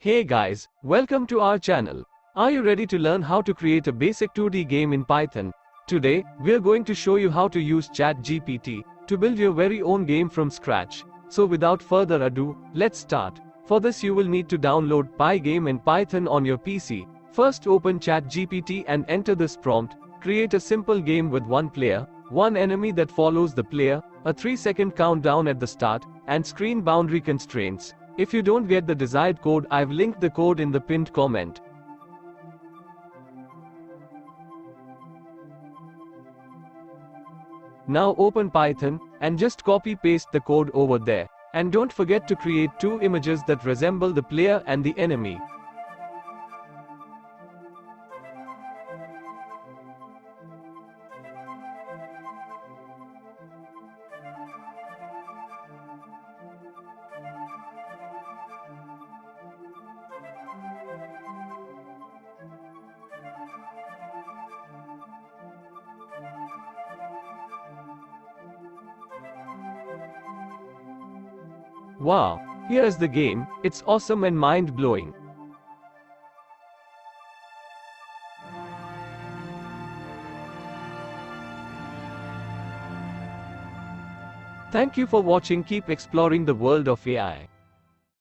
Hey guys, welcome to our channel. Are you ready to learn how to create a basic 2D game in Python? Today, we're going to show you how to use ChatGPT to build your very own game from scratch. So without further ado, let's start. For this you will need to download Pygame and Python on your PC. First open ChatGPT and enter this prompt. Create a simple game with one player, one enemy that follows the player, a 3-second countdown at the start, and screen boundary constraints. If you don't get the desired code, I've linked the code in the pinned comment. Now open Python, and just copy-paste the code over there. And don't forget to create two images that resemble the player and the enemy. Wow, here's the game. It's awesome and mind-blowing. Thank you for watching. Keep exploring the world of AI.